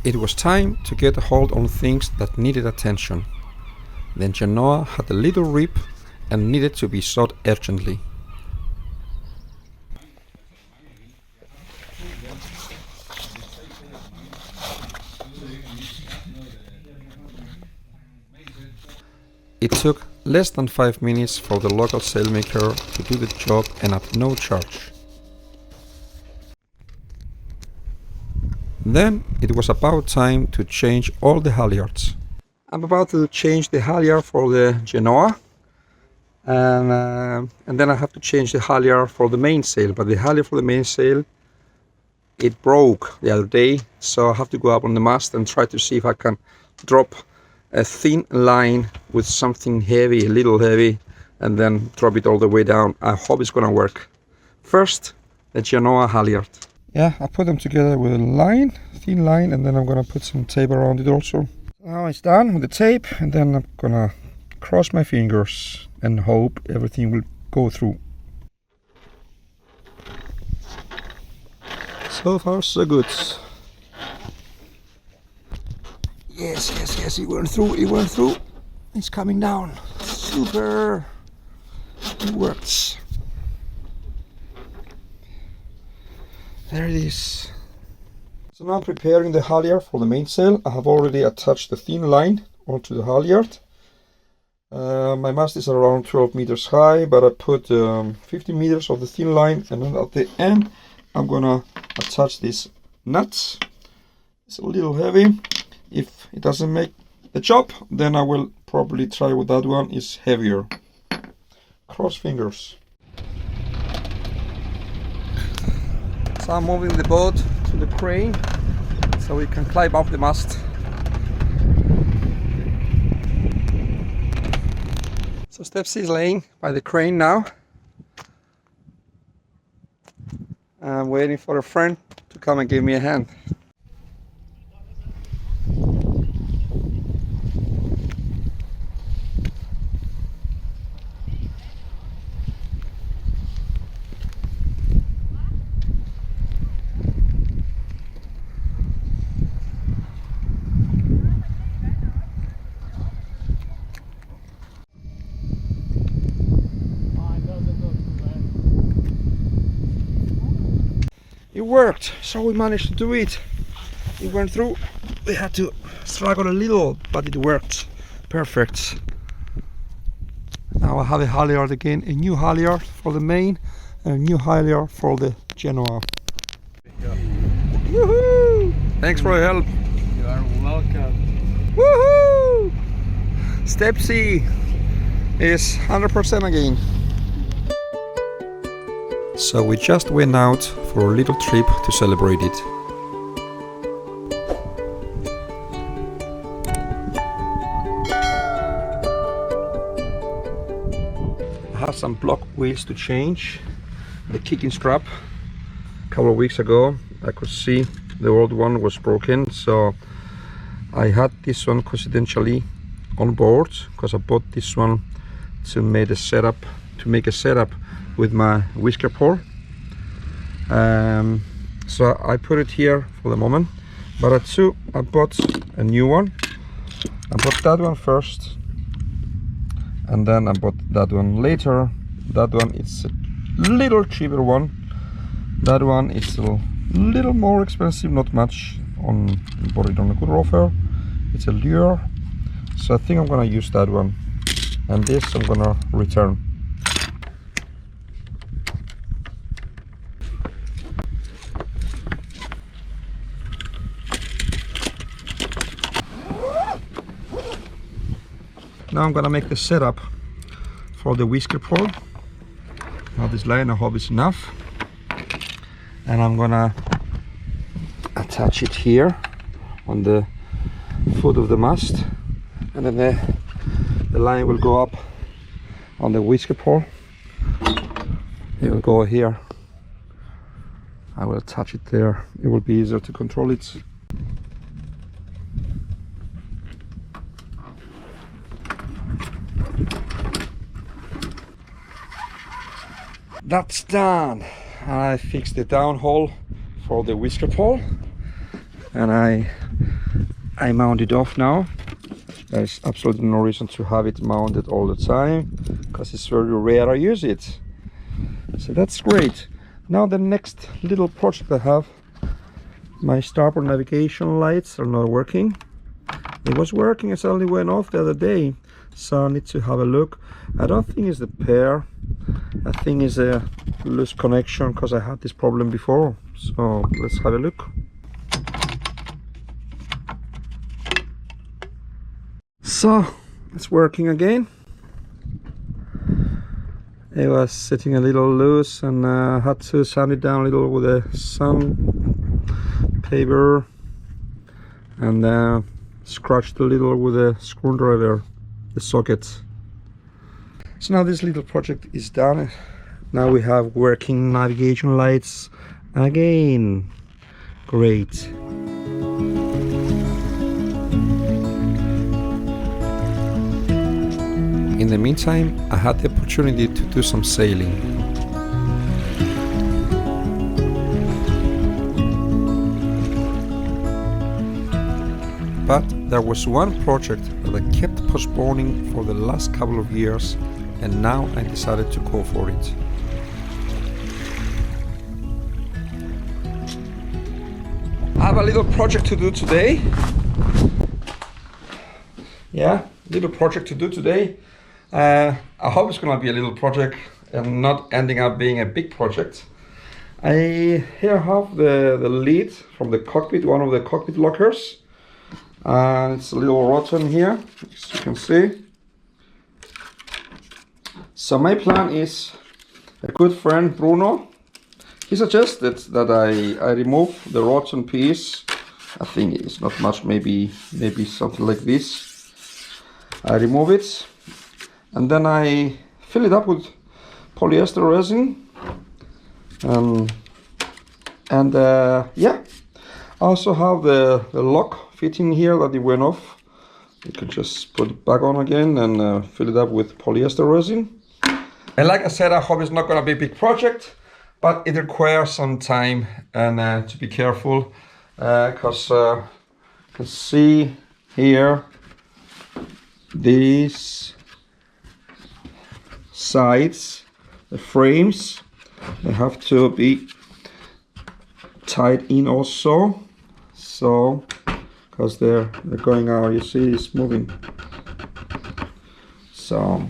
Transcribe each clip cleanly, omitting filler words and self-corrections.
It was time to get a hold on things that needed attention. The genoa had a little rip and needed to be shot urgently. It took less than 5 minutes for the local sailmaker to do the job and at no charge. Then it was about time to change all the halyards. I'm about to change the halyard for the genoa, and then I have to change the halyard for the mainsail. But the halyard for the mainsail, it broke the other day, so I have to go up on the mast and try to see if I can drop a thin line with something heavy, a little heavy, and then drop it all the way down. I hope it's gonna work. First, the genoa halyard. Yeah, I put them together with a line, thin line, and then I'm gonna put some tape around it also. Now it's done with the tape, and then I'm gonna cross my fingers and hope everything will go through. So far so good. Yes, it went through, It's coming down. Super. It works. There it is. So now I'm preparing the halyard for the mainsail. I have already attached the thin line onto the halyard. My mast is around 12 meters high, but I put 50 meters of the thin line, and then at the end I'm gonna attach this nut. It's a little heavy. If it doesn't make the job, then I will probably try with that one. It's heavier. Cross fingers. So I'm moving the boat to the crane so we can climb up the mast. So Stepsy is laying by the crane now. I'm waiting for a friend to come and give me a hand. It worked, so we managed to do it. It went through. We had to struggle a little, but it worked. Perfect. Now I have a halyard again, a new halyard for the main and a new halyard for the genoa. Woohoo! Thanks for your help. You are welcome. Woohoo! Stepsy is 100% again. So we just went out for a little trip to celebrate it. I have some block wheels to change. The kicking strap. A couple of weeks ago I could see the old one was broken, so I had this one coincidentally on board because I bought this one to make a setup with my whisker pour. So I put it here for the moment, but I bought a new one. I bought that one first, and then I bought that one later. That one is a little cheaper one. That one is a little more expensive, not much. Bought it on a good offer. It's a lure, so I think I'm gonna use that one, and this I'm gonna return. Now I'm gonna make the setup for the whisker pole. Now this line I hope is enough, and I'm gonna attach it here on the foot of the mast, and then the line will go up on the whisker pole. It will go here. I will attach it there. It will be easier to control it. That's done. I fixed the downhole for the whisker pole. and I mount it off now. There's absolutely no reason to have it mounted all the time because it's very rare I use it. So that's great. Now the next little project I have, my starboard navigation lights are not working. It was working, it suddenly went off the other day, so I need to have a look. I don't think it's the pair, I think it's a loose connection because I had this problem before. So let's have a look. So it's working again. It was sitting a little loose and I had to sand it down a little with a sandpaper and scratched a little with a screwdriver the socket. So now this little project is done. Now we have working navigation lights again. Great. In the meantime, I had the opportunity to do some sailing. But there was one project that I kept postponing for the last couple of years, and now I decided to go for it. I have a little project to do today. Yeah, little project to do today. I hope it's gonna be a little project and not ending up being a big project. I here have the lid from the cockpit, one of the cockpit lockers. It's a little rotten here, as you can see. So my plan is, a good friend Bruno, he suggested that I remove the rotten piece. I think it's not much, maybe something like this. I remove it and then I fill it up with polyester resin. Yeah, I also have the lock fitting here that it went off. You can just put it back on again and fill it up with polyester resin. And like I said, I hope it's not gonna be a big project, but it requires some time and to be careful because you can see here these sides, the frames, they have to be tied in also. So, because they're going out, you see it's moving. So,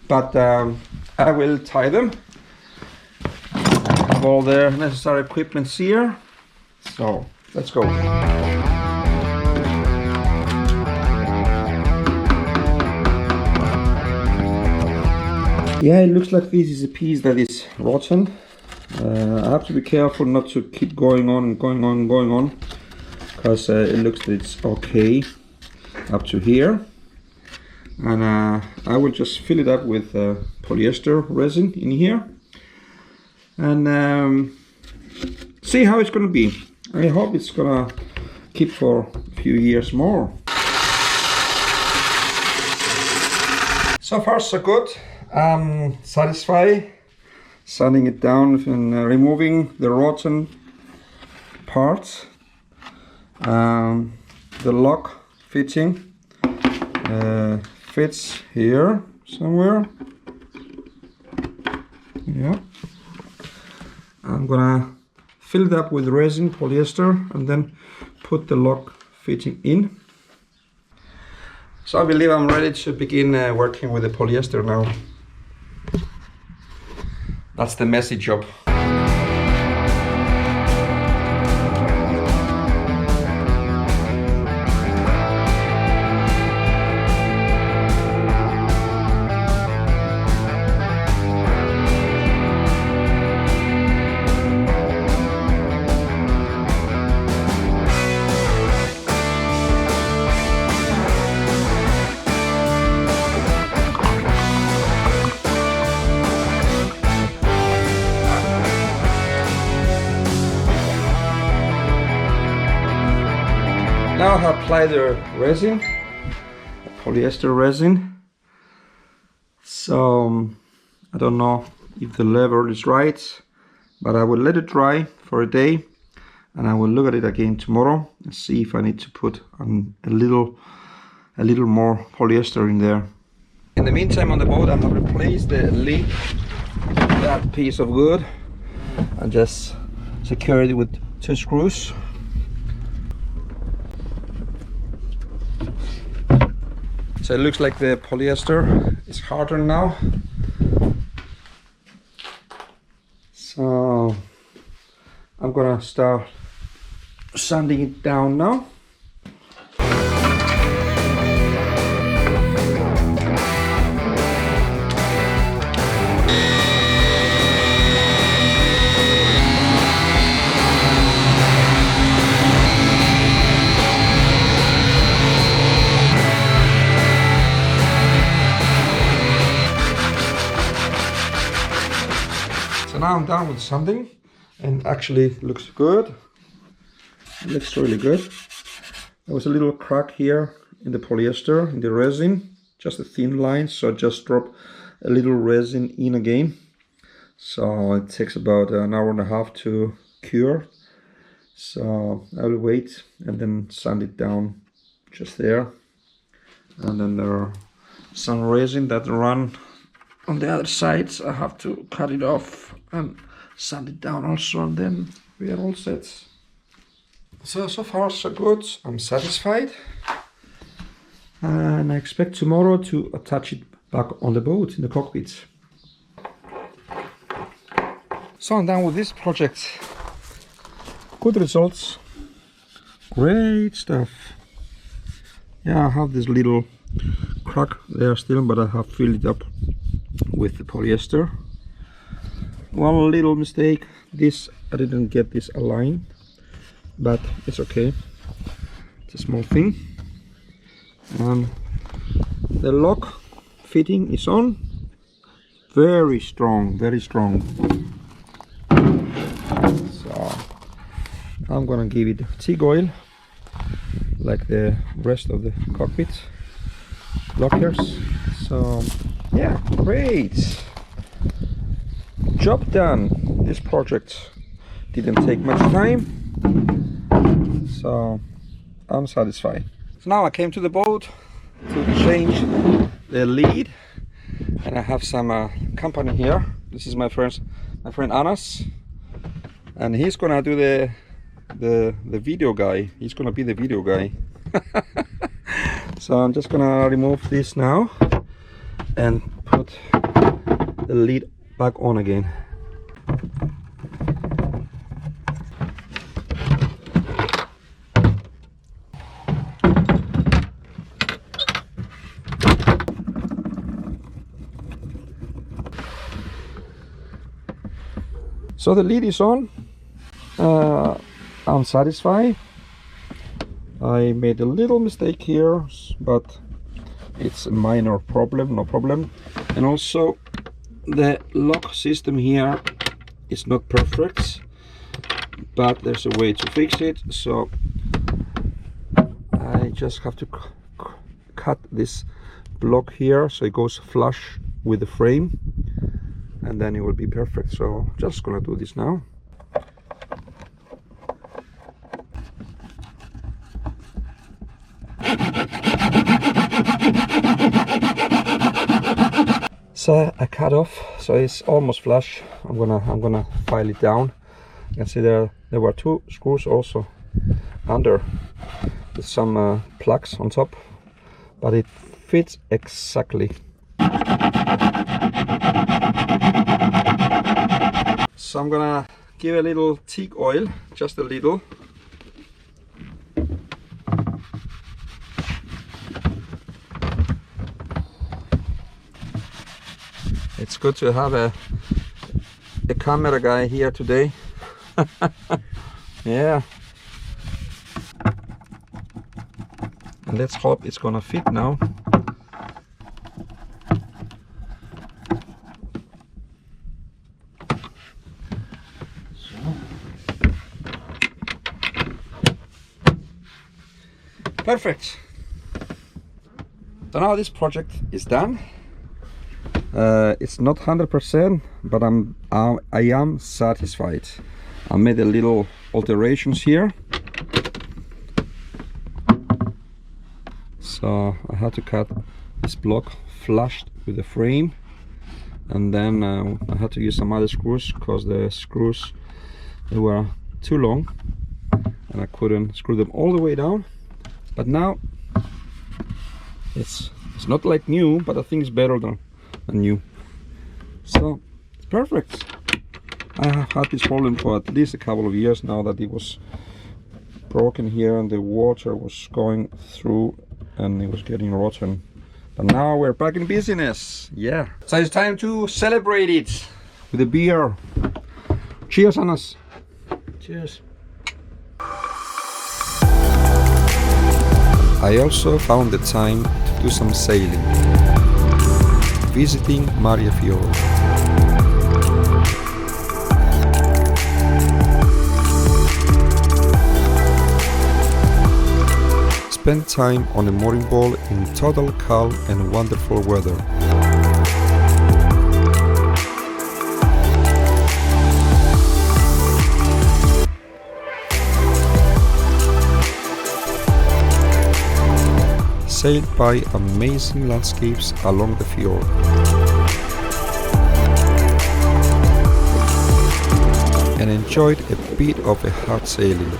but I will tie them. I have all the necessary equipment here. So, let's go. Yeah, it looks like this is a piece that is rotten. I have to be careful not to keep going on, because it looks that it's okay up to here. And I will just fill it up with polyester resin in here and see how it's gonna be. I hope it's gonna keep for a few years more. So far so good. I'm satisfied. Sanding it down and removing the rotten parts. The lock fitting fits here somewhere. Yeah. I'm gonna fill it up with resin, polyester, and then put the lock fitting in. So I believe I'm ready to begin working with the polyester now. That's the messy job. Now I apply the resin, the polyester resin. So I don't know if the level is right, but I will let it dry for a day and I will look at it again tomorrow and see if I need to put a little more polyester in there. In the meantime, on the boat I have replaced the lid, that piece of wood, and just secured it with 2 screws. So it looks like the polyester is harder now. So I'm gonna start sanding it down now. So now I'm done with sanding, and actually looks good. It looks really good. There was a little crack here in the polyester, in the resin, just a thin line, so I just drop a little resin in again. So it takes about an hour and a half to cure. So I will wait and then sand it down just there. And then there are some resin that run on the other sides. I have to cut it off and sand it down also, and then we are all set. So far so good. I'm satisfied, and I expect tomorrow to attach it back on the boat in the cockpit. So I'm done with this project. Good results, great stuff. Yeah, I have this little crack there still, but I have filled it up with the polyester. One little mistake, I didn't get this aligned, but it's okay, it's a small thing. And the lock fitting is on, very strong, very strong. So I'm gonna give it TIG oil like the rest of the cockpit lockers. So yeah, great job done. This project didn't take much time, so I'm satisfied. So now I came to the boat to change the lead, and I have some company here. This is my friend Anas, and he's gonna do the video guy. He's gonna be the video guy. So I'm just gonna remove this now and put the lead back on again. So the lead is on. I'm satisfied. I made a little mistake here, but it's a minor problem, no problem. And also the lock system here is not perfect, but there's a way to fix it. So I just have to cut this block here so it goes flush with the frame, and then it will be perfect. So just gonna do this now. So I cut off, so it's almost flush. I'm gonna file it down. You can see there were 2 screws also under with some plugs on top, but it fits exactly. So I'm gonna give a little TIG oil, just a little. It's good to have a camera guy here today. Yeah. And let's hope it's gonna fit now. Perfect. So now this project is done. It's not 100%, but I am satisfied. I made a little alterations here. So I had to cut this block flush with the frame, and then I had to use some other screws because the screws, they were too long and I couldn't screw them all the way down. But now it's not like new, but I think it's better than new. So it's perfect. I have had this problem for at least a couple of years now, that it was broken here and the water was going through and it was getting rotten. But now we're back in business. Yeah. So it's time to celebrate it with a beer. Cheers, Hannes. Cheers. I also found the time to do some sailing, visiting Mariafiord. Spent time on a mooring ball in total calm and wonderful weather. Sailed by amazing landscapes along the fjord. And enjoyed a bit of a hard sailing.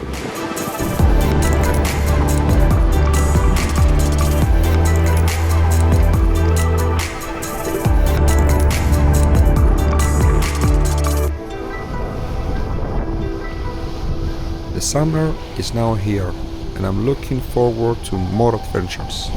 The summer is now here, and I'm looking forward to more adventures.